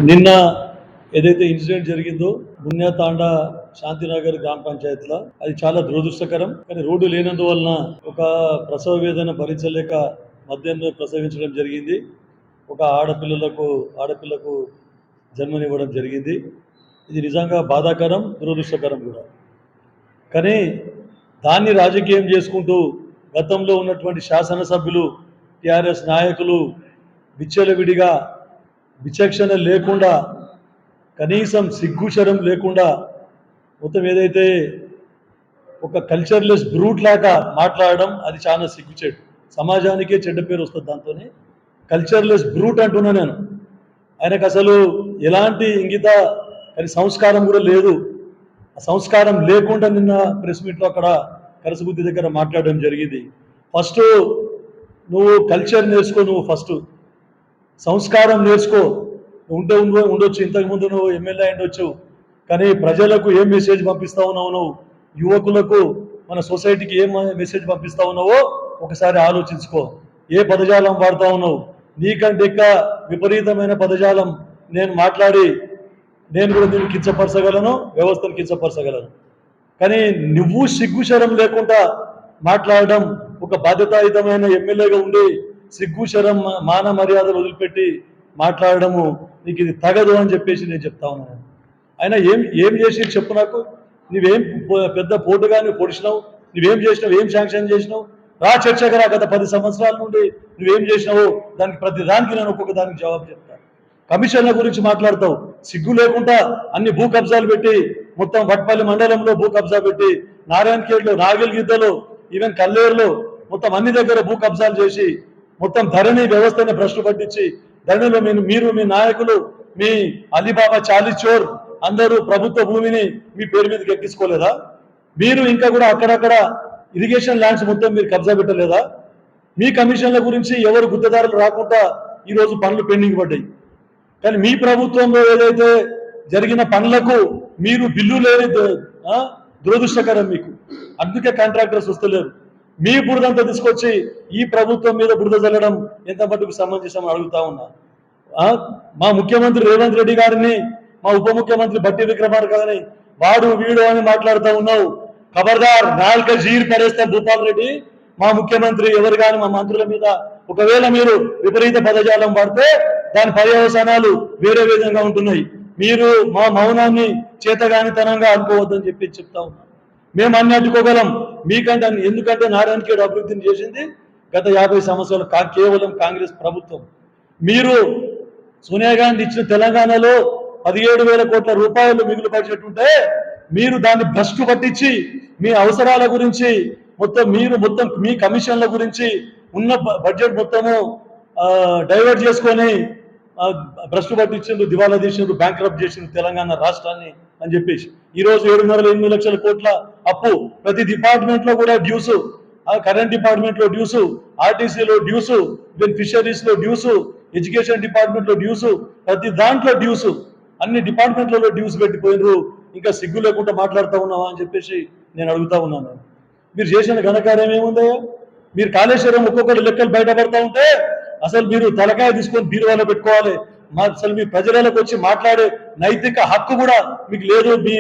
నిన్న ఏదైతే ఇన్సిడెంట్ జరిగిందో మున్యాతాండ శాంతినగర్ గ్రామ పంచాయతీలో అది చాలా దురదృష్టకరం. కానీ రోడ్డు లేనందువలన ఒక ప్రసవ వేదన భరించలేక మధ్యాహ్నం ప్రసవించడం జరిగింది. ఒక ఆడపిల్లకు జన్మనివ్వడం జరిగింది. ఇది నిజంగా బాధాకరం, దురదృష్టకరం కూడా. కానీ దాన్ని రాజకీయం చేసుకుంటూ గతంలో ఉన్నటువంటి శాసనసభ్యులు, టీఆర్ఎస్ నాయకులు విచ్చలవిడిగా విచక్షణ లేకుండా, కనీసం సిగ్గుచరం లేకుండా మొత్తం ఏదైతే ఒక కల్చర్లెస్ బ్రూట్ లాగా మాట్లాడడం అది చాలా సిగ్గుచేటు. సమాజానికే చెడ్డ పేరు వస్తుంది దాంతోనే. కల్చర్లెస్ బ్రూట్ అంటున్నా నేను. ఆయనకు అసలు ఎలాంటి ఇంగిత కానీ సంస్కారం కూడా లేదు. ఆ సంస్కారం లేకుండా నిన్న ప్రెస్ మీట్లో అక్కడ కరసబుద్ధి దగ్గర మాట్లాడడం జరిగింది. ఫస్ట్ నువ్వు కల్చర్ నేర్చుకో, నువ్వు ఫస్ట్ సంస్కారం నేర్చుకో. ఉండొచ్చు, ఇంతకుముందు నువ్వు ఎమ్మెల్యే ఉండొచ్చు, కానీ ప్రజలకు ఏం మెసేజ్ పంపిస్తా ఉన్నావు నువ్వు, యువకులకు మన సొసైటీకి ఏం మెసేజ్ పంపిస్తా ఉన్నావో ఒకసారి ఆలోచించుకో. ఏ పదజాలం వాడుతా ఉన్నావు? నీకంటే ఇంకా విపరీతమైన పదజాలం నేను మాట్లాడి నేను కూడా దీన్ని కించపరచగలను, వ్యవస్థను కించపరచగలను. కానీ నువ్వు సిగ్గుశరం లేకుండా మాట్లాడడం, ఒక బాధ్యతాయుతమైన ఎమ్మెల్యేగా ఉండి సిగ్గుశరం మాన మర్యాదలు వదిలిపెట్టి మాట్లాడడము నీకు ఇది తగదు అని చెప్పేసి నేను చెప్తా ఉన్నాను. ఆయన ఏం చేసి చెప్పు నాకు. నువ్వేం పెద్ద పోటుగా నువ్వు పొడిచినావు, నువ్వేం చేసినావు, ఏం శాంక్షన్ చేసినావు? రా చర్చగా రా. గత 10 సంవత్సరాల నుండి నువ్వేం చేసినావు దానికి ప్రతి దానికి నేను ఒక్కొక్క దానికి జవాబు చెప్తాను. కమిషన్ల గురించి మాట్లాడతావు, సిగ్గు లేకుండా అన్ని భూ కబ్జాలు పెట్టి, మొత్తం వట్పల్లి మండలంలో భూ కబ్జా పెట్టి, నారాయణఖేడ్లో, నాగల్గిద్దలో, ఈవెన్ కల్లేరులో మొత్తం అన్ని దగ్గర భూ కబ్జాలు చేసి మొత్తం ధరణి వ్యవస్థని భ్రష్టు పట్టించి, ధరణిలో మీరు మీ నాయకులు, మీ అలీబాబా చాలీచోర్ అందరూ ప్రభుత్వ భూమిని మీ పేరు మీదకి ఎక్కించుకోలేదా? మీరు ఇంకా కూడా అక్కడక్కడ ఇరిగేషన్ ల్యాండ్స్ మొత్తం మీరు కబ్జా పెట్టలేదా? మీ కమిషన్ల గురించి ఎవరు గుత్తదారులు రాకుండా ఈరోజు పనులు పెండింగ్ పడ్డాయి. కానీ మీ ప్రభుత్వంలో ఏదైతే జరిగిన పనులకు మీరు బిల్లు లేని దురదృష్టకరం మీకు. అందుకే కాంట్రాక్టర్స్ వస్తలేరు. మీ బురదంతా తీసుకొచ్చి ఈ ప్రభుత్వం మీద బురద చల్లడం ఎంత మటుకు సమంజసం అడుగుతా ఉన్నా. మా ముఖ్యమంత్రి రేవంత్ రెడ్డి గారిని, మా ఉప ముఖ్యమంత్రి బట్టి విక్రమార్క గారిని వాడు వీడు అని మాట్లాడుతూ ఉన్నావు. ఖబర్దార్, నాలుక జీర్ పడేస్తా భూపాల్ రెడ్డి. మా ముఖ్యమంత్రి ఎవరు కానీ మా మంత్రుల మీద ఒకవేళ మీరు విపరీత పదజాలం వాడితే దాని పర్యవసానాలు వేరే విధంగా ఉంటున్నాయి. మీరు మా మౌనాన్ని చేతగానితనంగా అనుకోవద్దని చెప్పి చెప్తా ఉన్నాం. మేము అన్ని అడ్డుకోగలం మీకంటే. ఎందుకంటే నారాయణఖేడ్ అభివృద్ధిని చేసింది గత 50 సంవత్సరాలు కేవలం కాంగ్రెస్ ప్రభుత్వం. మీరు సోనియా గాంధీ ఇచ్చిన తెలంగాణలో 17,000 కోట్ల రూపాయలు మిగులు బడ్జెట్ ఉంటే మీరు దాన్ని భ్రష్టు పట్టించి మీ అవసరాల గురించి మొత్తం మీ కమిషన్ల గురించి ఉన్న బడ్జెట్ మొత్తము డైవర్ట్ చేసుకొని భ్రష్టు పట్టించిండ్రు, దివాలా తీసిండ్రు, బ్యాంక్రప్ట్ చేసిండ్రు తెలంగాణ రాష్ట్రాన్ని అని చెప్పేసి ఈరోజు 7.5 లక్షల కోట్ల అప్పు. ప్రతి డిపార్ట్మెంట్ లో కూడా డ్యూసు, కరెంట్ డిపార్ట్మెంట్ లో డ్యూసు, ఆర్టీసీలో డ్యూసు, ఫిషరీస్ లో డ్యూసు, ఎడ్యుకేషన్ డిపార్ట్మెంట్ లో డ్యూసు, ప్రతి దాంట్లో డ్యూసు, అన్ని డిపార్ట్మెంట్లలో డ్యూస్ పెట్టిపోయినరు. ఇంకా సిగ్గు లేకుండా మాట్లాడుతూ ఉన్నావా అని చెప్పేసి నేను అడుగుతా ఉన్నాను. మీరు చేసిన ఘనకార్యం ఏముందయ్యా? మీరు కాళేశ్వరం ఒక్కొక్కటి లెక్కలు బయటపడతా ఉంటే అసలు మీరు తలకాయ తీసుకొని బీరువాలో పెట్టుకోవాలి. అసలు మీ ప్రజలకు వచ్చి మాట్లాడే నైతిక హక్కు కూడా మీకు లేదు, మీ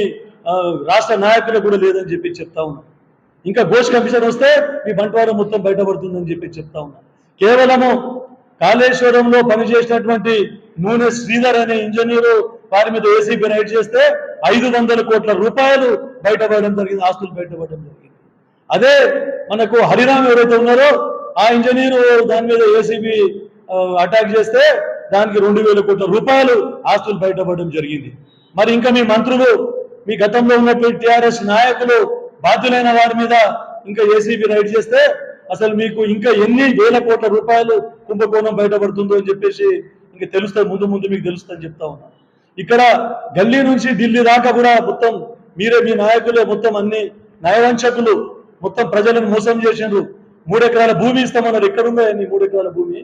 రాష్ట్ర నాయకులకు కూడా లేదని చెప్పి చెప్తా ఉన్నాను. ఇంకా ఘోష్ కమిషన్ వస్తే మీ బంట్వారం మొత్తం బయటపడుతుందని చెప్పి చెప్తా ఉన్నాను. కేవలము కాళేశ్వరంలో పనిచేసినటువంటి నూనె శ్రీధర్ అనే ఇంజనీరు వారి మీద ఏసీబీ రైడ్ చేస్తే 500 కోట్ల రూపాయలు బయటపడడం జరిగింది, ఆస్తులు బయటపడడం జరిగింది. అదే మనకు హరిరామ్ ఎవరైతే ఉన్నారో ఆ ఇంజనీరు దాని మీద ఏసీబీ అటాక్ చేస్తే దానికి 2,000 కోట్ల రూపాయలు ఆస్తులు బయటపడడం జరిగింది. మరి ఇంకా మీ మంత్రులు, మీ గతంలో ఉన్నటువంటి టీఆర్ఎస్ నాయకులు బాధ్యులైన వారి మీద ఇంకా ఏసీబీ రైడ్ చేస్తే అసలు మీకు ఇంకా ఎన్ని వేల కోట్ల రూపాయలు కుంభకోణం బయటపడుతుందో అని చెప్పేసి ఇంకా తెలుస్తుంది, ముందు మీకు తెలుస్తుందని చెప్తా ఉన్నా. ఇక్కడ గల్లీ నుంచి ఢిల్లీ దాకా కూడా మొత్తం మీరే, మీ నాయకులే మొత్తం అన్ని నయవంచకులు మొత్తం ప్రజలను మోసం చేసిండ్రు. 3 ఎకరాల భూమి ఇస్తామన్నారు. ఎక్కడుందో అన్ని 3 ఎకరాల భూమి?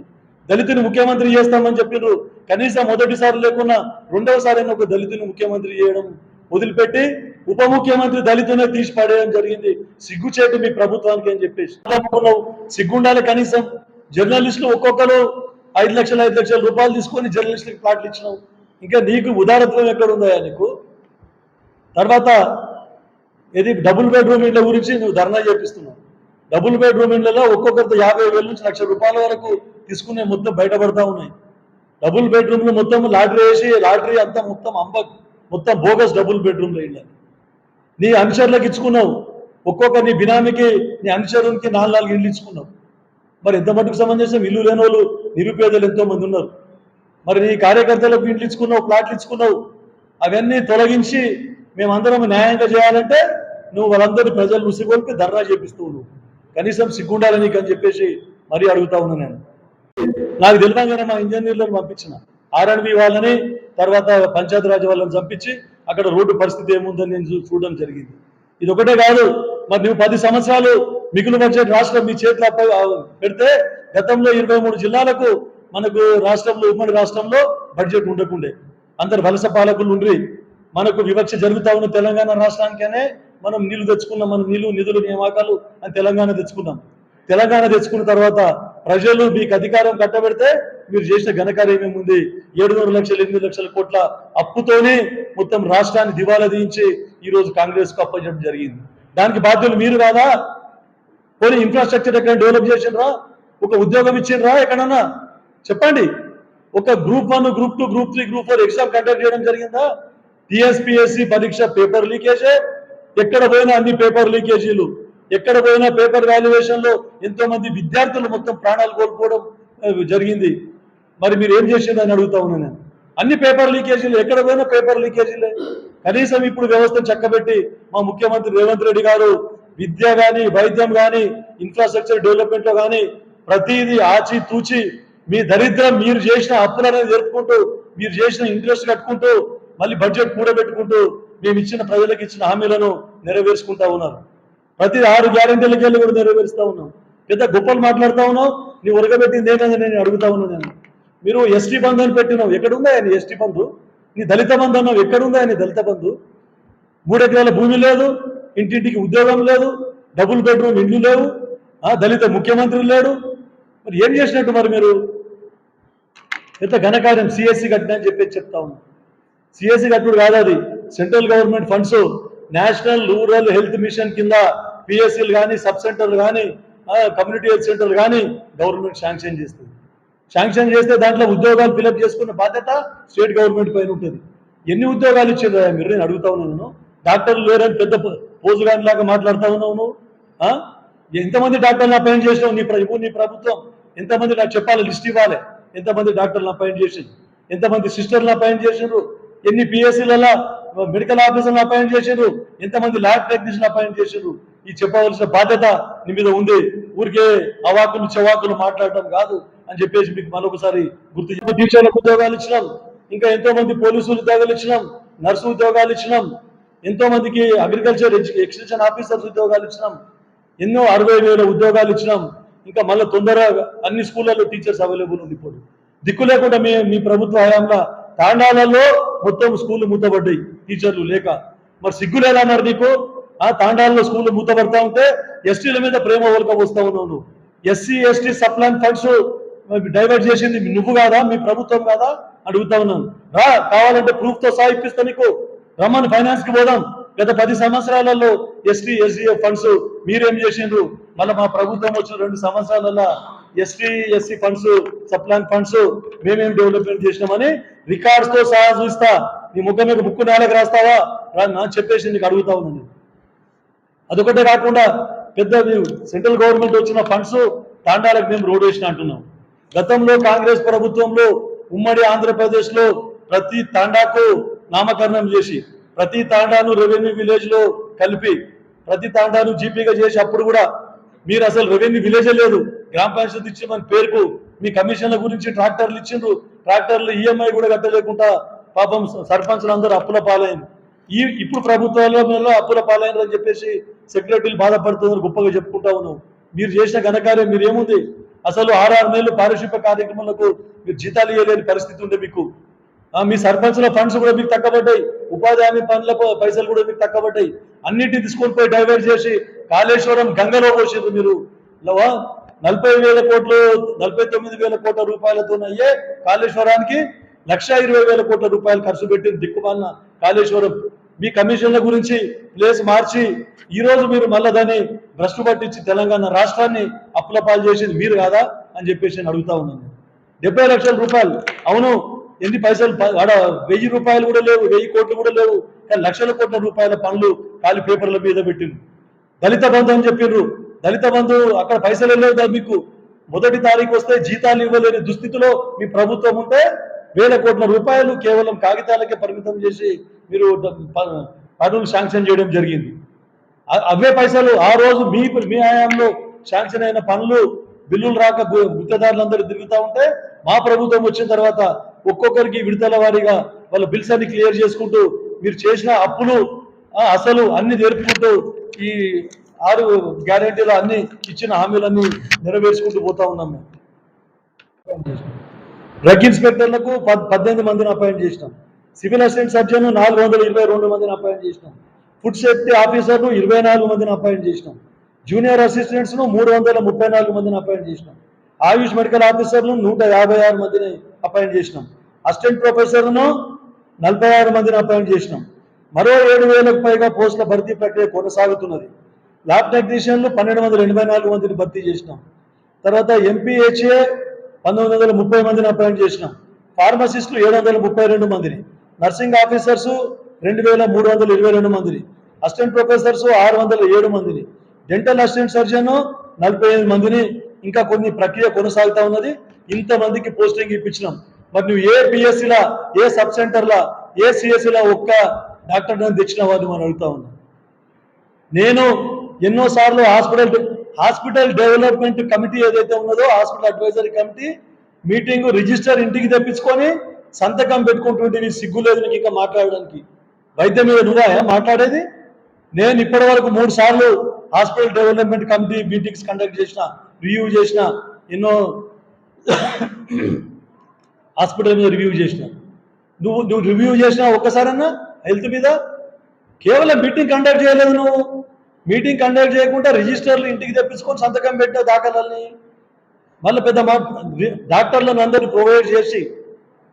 దళితుని ముఖ్యమంత్రి చేస్తామని చెప్పిండ్రు. కనీసం మొదటిసారి లేకున్నా రెండవసారి ఒక దళితుని ముఖ్యమంత్రి చేయడం వదిలిపెట్టి ఉప ముఖ్యమంత్రి దళితునే తీసి పడేయడం జరిగింది. సిగ్గుచేటు మీ ప్రభుత్వానికి అని చెప్పేసి సిగ్గుండాలి. కనీసం జర్నలిస్టులు ఒక్కొక్కరు 5 లక్షల రూపాయలు తీసుకొని జర్నలిస్టులకు ప్లాట్లు ఇచ్చినావు. ఇంకా నీకు ఉదారత్వం ఎక్కడుందా నీకు? తర్వాత ఇది డబుల్ బెడ్రూమ్ ఇళ్ళ గురించి నువ్వు ధర్నా చేపిస్తున్నావు. డబుల్ బెడ్రూమ్ ఇళ్లలో ఒక్కొక్కరితో 50,000 నుంచి ₹1,00,000 వరకు తీసుకునే మొత్తం బయటపడతా ఉన్నాయి. డబుల్ బెడ్రూమ్లు మొత్తం లాటరీ వేసి లాటరీ అంతా మొత్తం బోగస్ డబుల్ బెడ్రూమ్లు ఇళ్ళ నీ అనుచరులకు ఇచ్చుకున్నావు. ఒక్కొక్క నీ బినామీకి నీ అనుచరునికి 4 ఇళ్ళు ఇచ్చుకున్నావు. మరి ఎంత మటుకు సంబంధించిన ఇల్లు లేని వాళ్ళు నిరుపేదలు ఎంతో మంది ఉన్నారు. మరి నీ కార్యకర్తలకు ఇండ్లు ఇచ్చుకున్నావు, ప్లాట్లు ఇచ్చుకున్నావు. అవన్నీ తొలగించి మేమందరం న్యాయంగా చేయాలంటే నువ్వు వాళ్ళందరినీ ప్రజలు ఉసిగొల్పి ధర్నా చేపిస్తావు. నువ్వు కనీసం సిగ్గుండాలని నీకు అని చెప్పేసి మరీ అడుగుతా ఉన్నా నేను. నాకు తెలియగానే మా ఇంజనీర్లను పంపించిన R&B వాళ్ళని, తర్వాత పంచాయతీరాజ్ వాళ్ళని పంపించి అక్కడ రోడ్డు పరిస్థితి ఏముందని నేను చూడడం జరిగింది. ఇది ఒకటే కాదు, మరి నువ్వు 10 సంవత్సరాలు మిగులు బడ్జెట్ రాష్ట్రం మీ చేతిలో పెడితే గతంలో 23 జిల్లాలకు మనకు రాష్ట్రంలో ఉమ్మడి రాష్ట్రంలో బడ్జెట్ ఉండకుండే. అందరు వలస పాలకులు ఉండ్రి. మనకు వివక్ష జరుగుతా ఉన్న తెలంగాణ రాష్ట్రానికనే మనం నీళ్లు తెచ్చుకున్నాం. మనం నిధులు నియామకాలు అని తెలంగాణ తెచ్చుకున్నాం. తెలంగాణ తెచ్చుకున్న తర్వాత ప్రజలు మీకు అధికారం కట్టబెడితే మీరు చేసిన ఘనకార్యం ఏముంది? 700 లక్షలు 8 లక్షల కోట్ల అప్పుతోనే మొత్తం రాష్ట్రాన్ని దివాలా తీయించి ఈరోజు కాంగ్రెస్కు అప్పచెప్పడం జరిగింది. దానికి బాధ్యులు మీరు కాదా? పోనీ ఇన్ఫ్రాస్ట్రక్చర్ ఎక్కడ డెవలప్ చేసిండ్రా? ఒక ఉద్యోగం ఇచ్చిండ్రా ఎక్కడన్నా? చెప్పండి. ఒక group 1, group 2, group 3, group 4 exam conduct చేయడం జరిగిందా? టీఎస్పీఎస్సీ పరీక్ష పేపర్ లీకేజే. ఎక్కడ పోయినా అన్ని పేపర్ లీకేజీలు. ఎక్కడ పోయినా పేపర్ వాల్యుయేషన్ లో ఎంతో మంది విద్యార్థులు మొత్తం ప్రాణాలు కోల్పోవడం జరిగింది. మరి మీరు ఏం చేసిందని అడుగుతా ఉన్నా నేను. అన్ని పేపర్ లీకేజీలు, ఎక్కడ పోయినా పేపర్ లీకేజీలే. కనీసం ఇప్పుడు వ్యవస్థను చక్కబెట్టి మా ముఖ్యమంత్రి రేవంత్ రెడ్డి గారు విద్య కానీ, వైద్యం కానీ, ఇన్ఫ్రాస్ట్రక్చర్ డెవలప్మెంట్ లో కానీ ప్రతిదీ ఆచి తూచి మీ దరిద్రం మీరు చేసిన అప్పులను జరుపుకుంటూ, మీరు చేసిన ఇంట్రెస్ట్ కట్టుకుంటూ, మళ్ళీ బడ్జెట్ కూడబెట్టుకుంటూ మేము ఇచ్చిన ప్రజలకు ఇచ్చిన హామీలను నెరవేర్చుకుంటా ఉన్నారు. ప్రతి 6 గ్యారెంటీలకి వెళ్ళి కూడా నెరవేరుస్తా ఉన్నాం. పెద్ద గొప్పలు మాట్లాడుతా ఉన్నావు. నీ ఉరగబెట్టింది ఏమైంది నేను అడుగుతా ఉన్నాను నేను. మీరు ఎస్టీ బంధు అని పెట్టినావు, ఎక్కడుందా ఆయన ఎస్టీ బంధు? నీ దళిత బంధు అన్నావు, ఎక్కడుందా ఆయన దళిత బంధు? 3 ఎకరాల భూమి లేదు, ఇంటింటికి ఉద్యోగం లేదు, డబుల్ బెడ్రూమ్ ఇండ్లు లేవు, దళిత ముఖ్యమంత్రి లేడు. మరి ఏం చేసినట్టు? మరి మీరు ఎంత ఘనకార్యం సిఎస్సి కట్టినా అని చెప్పేసి చెప్తా ఉన్నాం. సిఎస్సి కట్టుడు కాదు, అది central government funds national rural health machine కింద పిఎస్సీలు కానీ, సబ్ సెంటర్లు కానీ, కమ్యూనిటీ హెల్త్ సెంటర్లు కానీ గవర్నమెంట్ శాంక్షన్ చేస్తుంది. శాంక్షన్ చేస్తే దాంట్లో ఉద్యోగాలు ఫిలప్ చేసుకున్న బాధ్యత స్టేట్ గవర్నమెంట్ పైన ఉంటుంది. ఎన్ని ఉద్యోగాలు ఇచ్చిండ్రా మీరు? నేను అడుగుతా ఉన్నాను. డాక్టర్లు లేరని పెద్ద పోజుగాని లాగా మాట్లాడుతా ఉన్నావు నువ్వు. ఎంతమంది డాక్టర్లను అపాయింట్ చేసినావు నీ ప్రభుత్వం? ఎంతమంది నాకు చెప్పాలి, లిస్ట్ ఇవ్వాలి. ఎంతమంది డాక్టర్లను అపాయింట్ చేసిండ్రు, ఎంతమంది సిస్టర్లను అపాయింట్ చేసిండ్రు, ఎన్ని పిఎస్సీలలో మెడికల్ ఆఫీసర్లను అపాయింట్ చేసిండ్రు, ఎంతమంది ల్యాబ్ టెక్నీషియన్ అపాయింట్ చేసిండ్రు? ఈ చెప్పవలసిన బాధ్యత నీ మీద ఉంది. ఊరికే అవాకులు చెవాకులు మాట్లాడటం కాదు అని చెప్పేసి మీకు మరొకసారి గుర్తు. టీచర్లకు ఉద్యోగాలు ఇచ్చినాం, ఇంకా ఎంతో మంది పోలీసులు ఉద్యోగాలు ఇచ్చినాం, నర్సు ఉద్యోగాలు ఇచ్చినాం, ఎంతో మందికి అగ్రికల్చర్ ఎక్స్టెన్షన్ ఆఫీసర్స్ ఉద్యోగాలు ఇచ్చినాం, ఎన్నో 60,000 ఉద్యోగాలు ఇచ్చినాం. ఇంకా మళ్ళీ తొందరగా అన్ని స్కూళ్ళల్లో టీచర్స్ అవైలబుల్ ఉంది. ఇప్పుడు దిక్కు లేకుండా మీ ప్రభుత్వ హయాంలో తాండాలలో మొత్తం స్కూళ్ళు మూతపడ్డాయి టీచర్లు లేక. మరి సిగ్గు లేదా మరి నీకు? తాండాలలో స్కూళ్ళు మూతపడతా ఉంటే ఎస్టీల మీద ప్రేమ ఓలక వస్తా ఉన్నావు నువ్వు. SC ST sub plan funds divert చేసింది నువ్వు కాదా, మీ ప్రభుత్వం కాదా అడుగుతా ఉన్నాను. కావాలంటే ప్రూఫ్ తో సాగిపిస్తా నీకు. రమ్మని ఫైనాన్స్ కి పోదాం. గత 10 సంవత్సరాలలో ఎస్టీ ఎస్సీఎఫ్ ఫండ్స్ మీరేం చేసిండ్రు? మళ్ళీ మా ప్రభుత్వం వచ్చిన 2 సంవత్సరాలలో ST SC funds sub plan funds మేమేం డెవలప్మెంట్ చేసినామని రికార్డ్స్ తో సహా చూస్తా. నీ ముఖం మీద ముక్కు నేలకు రాస్తావా నా చెప్పేసి నీకు అడుగుతా ఉన్నాను. అదొకటే కాకుండా పెద్ద సెంట్రల్ గవర్నమెంట్ వచ్చిన ఫండ్స్ తాండాలకు మేము రోడ్ వేసిన అంటున్నాం. గతంలో కాంగ్రెస్ ప్రభుత్వంలో ఉమ్మడి ఆంధ్రప్రదేశ్ లో ప్రతి తాండాకు నామకరణం చేసి, ప్రతి తాండాను రెవెన్యూ విలేజ్ లో కలిపి, ప్రతి తాండాను జీపీగా చేసి, అప్పుడు కూడా మీరు అసలు రెవెన్యూ విలేజే లేదు, గ్రామ పంచాయతీ ఇచ్చి మన పేరుకు మీ కమిషన్ల గురించి ట్రాక్టర్లు ఇచ్చిండ్రు. ట్రాక్టర్లు ఈఎంఐ కూడా కట్టలేకుండా పాపం సర్పంచ్లు అందరూ అప్పుల పాలైంది. ఇప్పుడు ప్రభుత్వాలలో అప్పుల పాలైనరు అని చెప్పేసి సెక్రటరీలు బాధపడుతున్నారు, గొప్పగా చెప్పుకుంటా ఉన్నాం. మీరు చేసిన ఘనకార్యం మీరు ఏముంది? అసలు 6 నెలలు పారిశుద్ధ్య కార్యక్రమాలకు మీరు జీతాలు ఇవ్వలేని పరిస్థితి ఉండే మీకు. మీ సర్పంచ్ల ఫండ్స్ కూడా మీకు తక్కబడ్డాయి, ఉపాధి హామీ పనుల పైసలు కూడా మీకు తక్కబడ్డాయి. అన్నిటిని తీసుకొని పోయి డైవర్ట్ చేసి కాళేశ్వరం గంగలో పోసిండ్రు మీరు. 40,000 కోట్లు 49,000 కోట్ల రూపాయలతో అయ్యే కాళేశ్వరానికి 1,20,000 కోట్ల రూపాయలు ఖర్చు పెట్టిన దిక్కుమాలిన కాళేశ్వరం మీ కమిషన్ల గురించి ప్లేస్ మార్చి ఈ రోజు మీరు మళ్ళా దాన్ని భ్రష్టు పట్టించి తెలంగాణ రాష్ట్రాన్ని అప్పుల పాలు చేసింది మీరు కాదా అని చెప్పేసి నేను అడుగుతా ఉన్నాను. 70 లక్షల రూపాయలు, అవును ఎన్ని పైసలు ఆడ 1000 రూపాయలు కూడా లేవు, 1000 కోట్లు కూడా లేవు, కానీ లక్షల కోట్ల రూపాయల పనులు ఖాళీ పేపర్ల మీద పెట్టిండ్రు. దళిత బంధు అని చెప్పిండ్రు, దళిత బంధు అక్కడ పైసలు లేవు, మీకు మొదటి తారీఖు వస్తే జీతాలు ఇవ్వలేని దుస్థితిలో మీ ప్రభుత్వం ఉంటే 1000 కోట్ల రూపాయలు కేవలం కాగితాలకే పరిమితం చేసి మీరు పనులు శాంక్షన్ చేయడం జరిగింది. అవే పైసలు ఆ రోజు మీ హయాంలో శాంక్షన్ అయిన పనులు బిల్లులు రాక గుత్తదారులందరూ తిరుగుతూ ఉంటే మా ప్రభుత్వం వచ్చిన తర్వాత ఒక్కొక్కరికి విడతల వారీగా వాళ్ళ బిల్స్ అన్ని క్లియర్ చేసుకుంటూ మీరు చేసిన అప్పులు అసలు అన్ని జరుపుకుంటూ ఈ 6 గ్యారెంటీలు అన్ని ఇచ్చిన హామీలన్నీ నెరవేర్చుకుంటూ పోతా ఉన్నాం. మేము డ్రగ్ ఇన్స్పెక్టర్లకు 18 మందిని అపాయింట్ చేసినాం. సివిల్ అసిస్టెంట్ సర్జన్ 422 మందిని అపాయింట్ చేసినాం. ఫుడ్ సేఫ్టీ ఆఫీసర్ను 24 మందిని అపాయింట్ చేసినాం. జూనియర్ అసిస్టెంట్స్ను 334 మందిని అపాయింట్ చేసినాం. ఆయుష్ మెడికల్ ఆఫీసర్ను 156 మందిని అపాయింట్ చేసినాం. అసిస్టెంట్ ప్రొఫెసర్ను 46 మందిని అపాయింట్ చేసినాం. మరో 7,000కు పైగా పోస్టుల భర్తీ ప్రక్రియ కొనసాగుతున్నది. ల్యాబ్ టెక్నీషియన్లు 1284 మందిని భర్తీ చేసినాం. తర్వాత ఎంపీహెచ్ఏ 1930 మందిని అపాయింట్ చేసినాం. ఫార్మసిస్టులు 732 మందిని, నర్సింగ్ ఆఫీసర్స్ 2322 మందిని, అసిస్టెంట్ ప్రొఫెసర్స్ 607 మందిని, డెంటల్ అసిస్టెంట్ సర్జన్ 48 మందిని, ఇంకా కొన్ని ప్రక్రియ కొనసాగుతా ఉన్నది. ఇంతమందికి పోస్టింగ్ ఇప్పించినాం. మరి నువ్వు ఏ పిఎస్సీలా, ఏ సబ్ సెంటర్లా, ఏ సిఎస్సీలా ఒక్క డాక్టర్ తెచ్చిన వారిని మనం అడుగుతా ఉన్నాం. నేను ఎన్నోసార్లు హాస్పిటల్ డెవలప్మెంట్ కమిటీ ఏదైతే ఉన్నదో hospital advisory committee meeting register ఇంటికి తెప్పించుకొని సంతకం పెట్టుకుంటుంటే నీ సిగ్గు లేదు నీకు ఇంకా మాట్లాడడానికి. వైద్యం మీద నువ్వా మాట్లాడేది? నేను ఇప్పటి వరకు 3 సార్లు hospital development committee meetings conduct చేసిన, రివ్యూ చేసిన, ఎన్నో హాస్పిటల్ మీద రివ్యూ చేసిన. నువ్వు రివ్యూ చేసినా ఒక్కసారన్నా హెల్త్ మీద? కేవలం మీటింగ్ కండక్ట్ చేయలేదు. నువ్వు మీటింగ్ కండక్ట్ చేయకుండా రిజిస్టర్లు ఇంటికి తెప్పించుకొని సంతకం పెట్టే దాఖలాల్ని మళ్ళీ పెద్ద డాక్టర్లను అందరినీ ప్రొవైడ్ చేసి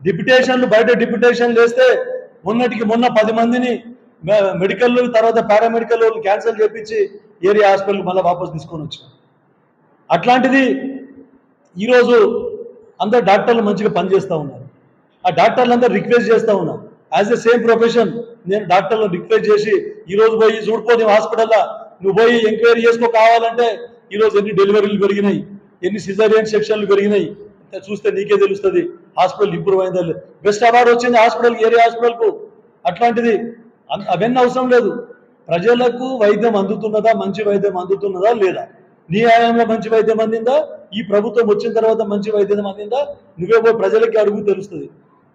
డిప్యుటేషన్లు బయట డిప్యుటేషన్లు వేస్తే మొన్నటికి మొన్న 10 మందిని మెడికల్ తర్వాత పారామెడికల్ క్యాన్సిల్ చేపించి ఏరియా హాస్పిటల్ మళ్ళీ వాపసు తీసుకొని వచ్చాం. అట్లాంటిది ఈరోజు అందరు డాక్టర్లు మంచిగా పనిచేస్తూ ఉన్నారు. ఆ డాక్టర్లందరూ రిక్వెస్ట్ చేస్తూ ఉన్నారు. యాజ్ ఎ సేమ్ ప్రొఫెషన్ నేను డాక్టర్లను రిక్వెస్ట్ చేసి ఈరోజు పోయి చూడుకోని హాస్పిటల్లో నువ్వు పోయి ఎంక్వైరీ చేసుకో కావాలంటే ఈరోజు ఎన్ని డెలివరీలు పెరిగినాయి, ఎన్ని సిజేరియన్ సెక్షన్లు పెరిగినాయి చూస్తే నీకే తెలుస్తుంది. హాస్పిటల్ ఇంప్రూవ్ అయిందా? బెస్ట్ అవార్డు వచ్చింది హాస్పిటల్, ఏరియా హాస్పిటల్కు. అట్లాంటిది అవన్నీ అవసరం లేదు. ప్రజలకు వైద్యం అందుతున్నదా, మంచి వైద్యం అందుతున్నదా లేదా? నీ హయాంలో మంచి వైద్యం అందిందా? ఈ ప్రభుత్వం వచ్చిన తర్వాత మంచి వైద్యం అందిందా? నువ్వే పోయి ప్రజలకి అడుగు తెలుస్తుంది.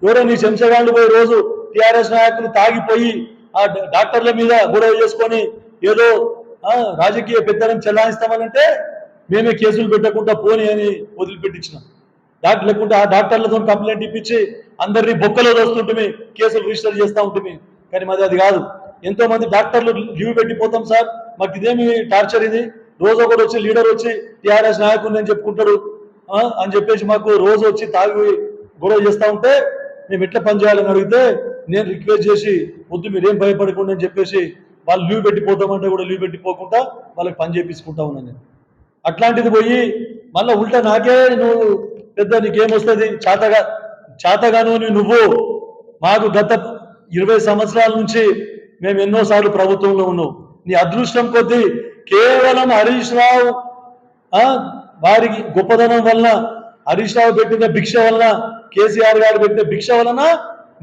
ఎవరో నీ శంషగాళ్ళు పోయి రోజు టీఆర్ఎస్ నాయకులు తాగిపోయి ఆ డాక్టర్ల మీద గొడవ చేసుకొని ఏదో రాజకీయ పెద్దలను చెలాయిస్తామనంటే మేమే కేసులు పెట్టకుండా పోనీ అని వదిలిపెట్టించినాం. లేకుంటే ఆ డాక్టర్లతో కంప్లైంట్ ఇప్పించి అందరినీ బొక్కలో దోస్తుంటే కేసులు రిజిస్టర్ చేస్తూ ఉంటుంది. కానీ మాది అది కాదు. ఎంతో మంది డాక్టర్లు లీవ్ పెట్టిపోతాం సార్, మాకు ఇదేమి టార్చర్ ఇది, రోజు ఒకటి వచ్చి లీడర్ వచ్చి టీఆర్ఎస్ నాయకుడిని అని చెప్పుకుంటాడు అని చెప్పేసి మాకు రోజు వచ్చి తాగి గొడవ చేస్తూ ఉంటే మేము ఎట్లా పని చేయాలని అడిగితే నేను రిక్వెస్ట్ చేసి వద్దు మీరేం భయపడకుండా అని చెప్పేసి వాళ్ళు లీవ్ పెట్టిపోతామంటే కూడా లీవ్ పెట్టిపోకుండా వాళ్ళకి పని చేపించుకుంటా ఉన్నాను నేను. అట్లాంటిది పోయి మళ్ళీ ఉల్టా నాకే నువ్వు పెద్ద నీకేమొస్తుంది చాతగాను నువ్వు. మాకు గత 20 సంవత్సరాల నుంచి మేము ఎన్నోసార్లు ప్రభుత్వంలో ఉన్నావు. నీ అదృష్టం కొద్దీ కేవలం హరీష్ రావు వారికి గొప్పదనం వలన, హరీష్ రావు పెట్టిన భిక్ష వలన, కేసీఆర్ గారు పెట్టిన భిక్ష వలన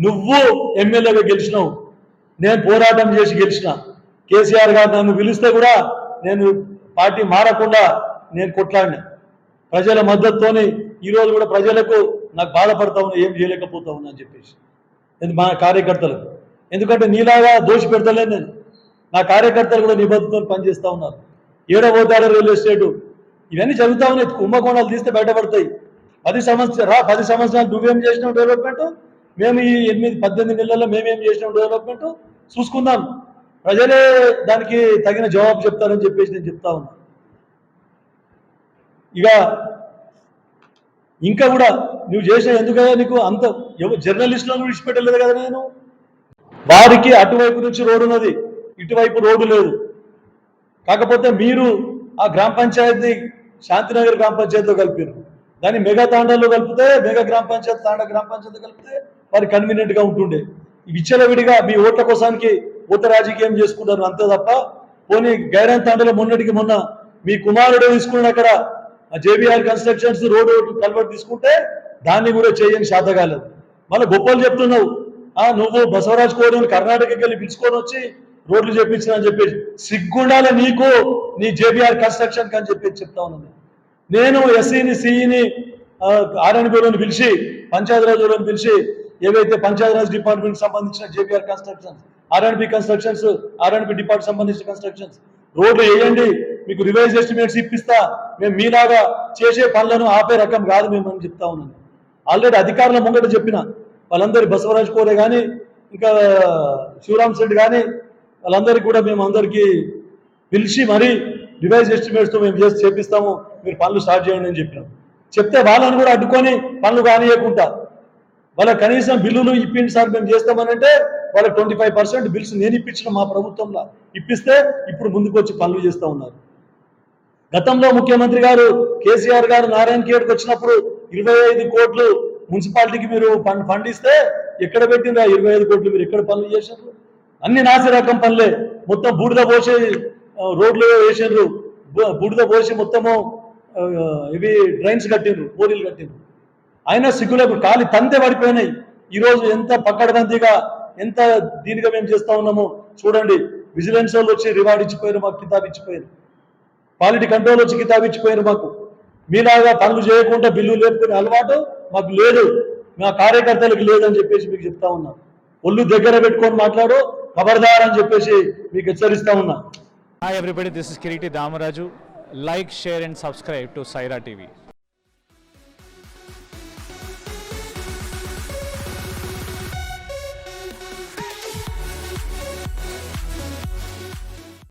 నువ్వు ఎమ్మెల్యేగా గెలిచినావు. నేను పోరాటం చేసి గెలిచిన. కేసీఆర్ గారు నన్ను పిలిస్తే కూడా నేను పార్టీ మారకుండా నేను కొట్లాడినా ప్రజల మద్దతుతోని. ఈరోజు కూడా ప్రజలకు నాకు బాధపడతా ఉన్నా, ఏం చేయలేకపోతా ఉన్నా అని చెప్పేసి మా కార్యకర్తలు. ఎందుకంటే నీలాగా దోషి పెడతలేను నేను. నా కార్యకర్తలు కూడా నిబద్ధతతో పనిచేస్తూ ఉన్నారు. 7వ పోతారు రియల్ ఎస్టేటు ఇవన్నీ జరుగుతూ ఉన్నాయి. కుంభకోణాలు తీస్తే బయటపడతాయి. 10 సంవత్సరాలు నువ్వేం చేసినావు డెవలప్మెంట్, మేము ఈ 8-18 నెలల్లో మేమేం చేసినాం డెవలప్మెంట్ చూసుకుందాం. ప్రజలే దానికి తగిన జవాబు చెప్తారని చెప్పేసి నేను చెప్తా ఉన్నా. ఇక ఇంకా కూడా నువ్వు చేసిన ఎందుకయ్యా నీకు అంత జర్నలిస్టులను విడిచిపెట్టలేదు కదా నేను. వారికి అటువైపు నుంచి రోడ్డు ఉన్నది, ఇటువైపు రోడ్డు లేదు. కాకపోతే మీరు ఆ గ్రామ పంచాయతీ శాంతినగర్ గ్రామ పంచాయతీలో కలిపారు, దాన్ని మెగా తాండాలో కలిపితే మెగా గ్రామ పంచాయతీ తాండా గ్రామ పంచాయతీ కలిపితే వారికి కన్వీనియంట్గా ఉంటుండే. విచ్చలవిడిగా మీ ఓట్ల కోసానికి ఓట రాజకీయం చేసుకుంటారు అంతే తప్ప, పోనీ గైరాన్ తాండాలో మొన్నటికి మొన్న మీ కుమారుడు తీసుకున్నాడు అక్కడ జేబీఆర్ కన్స్ట్రక్షన్స్ రోడ్డు కల్వర్ట్ తీసుకుంటే దాన్ని కూడా చేయని శాతకాలేదు. మళ్ళీ గొప్పలు చెప్తున్నావు, నువ్వు బసవరాజ్ కోరిని కర్ణాటకకి వెళ్ళి పిలుచుకొని వచ్చి రోడ్లు చేపించిన అని చెప్పేసి సిగ్గుండాలి నీకు, నీ జేబీఆర్ కన్స్ట్రక్షన్ అని చెప్పేసి చెప్తా ఉన్నాను. నేను ఎస్సీని సిఈని ఆర్ఎన్బిలోని పిలిచి పంచాయతీరాజ్లోని పిలిచి ఏవైతే పంచాయతీరాజ్ డిపార్ట్మెంట్ సంబంధించిన JBR constructions, RNB constructions, RNB department సంబంధించిన కన్స్ట్రక్షన్స్ రోడ్లు వేయండి, మీకు రివైజ్ ఎస్టిమేట్స్ ఇప్పిస్తా, మేము మీలాగా చేసే పనులను ఆపే రకం కాదు మేము అని చెప్తా ఉన్నాను. ఆల్రెడీ అధికారుల ముంగట చెప్పిన వాళ్ళందరి బసవరాజ్ కోరే కానీ ఇంకా శివరామ్ శెట్టి కానీ వాళ్ళందరికీ కూడా మేము అందరికీ పిలిచి మరీ రివైజ్ ఎస్టిమేట్స్తో మేము చేసి చేపిస్తాము, మీరు పనులు స్టార్ట్ చేయండి అని చెప్పినాం. చెప్తే వాళ్ళని కూడా అడ్డుకొని పనులు కానియకుండా వాళ్ళకి కనీసం బిల్లులు ఇప్పిండి సార్ మేము చేస్తామని అంటే వాళ్ళకి 25% బిల్స్ నేను ఇప్పించిన మా ప్రభుత్వంలో ఇప్పిస్తే ఇప్పుడు ముందుకు వచ్చి పనులు చేస్తూ ఉన్నారు. గతంలో ముఖ్యమంత్రి గారు కేసీఆర్ గారు నారాయణ ఖేడ్కి వచ్చినప్పుడు 25 కోట్లు మున్సిపాలిటీకి మీరు ఫండ్ ఇస్తే ఎక్కడ పెట్టిండ్రు 25 కోట్లు, మీరు ఎక్కడ పనులు చేశారు? అన్ని నాసి రకం పనులే, మొత్తం బూడిద పోసి రోడ్లు వేసిండ్రు, బూడిద పోసి మొత్తము ఇవి డ్రైన్స్ కట్టిండ్రు, బోరీలు కట్టిండ్రు. అయినా సిగ్గులకు కాలి తంతే పడిపోయినాయి. ఈరోజు ఎంత పక్కడబందీగా ఎంత దీనిగా మేము చేస్తూ ఉన్నామో చూడండి. విజిలెన్స్ వాళ్ళు వచ్చి రివార్డ్ ఇచ్చిపోయారు, మాకు కితాబ్ ఇచ్చిపోయారు, క్వాలిటీ కంట్రోల్ వచ్చి కితాబ్ ఇచ్చిపోయారు. మాకు మీలాగా పనులు చేయకుండా బిల్లు లేపుకునే అలవాటు మాకు లేదు, మా కార్యకర్తలకు లేదని చెప్పేసి మీకు చెప్తా ఉన్నా. ఒళ్ళు దగ్గర పెట్టుకొని మాట్లాడు, ఖబర్దార్ అని చెప్పేసి మీకు హెచ్చరిస్తా ఉన్నా. Hi everybody, this is Kiriti Damaraju. Like, share and subscribe to Saira TV.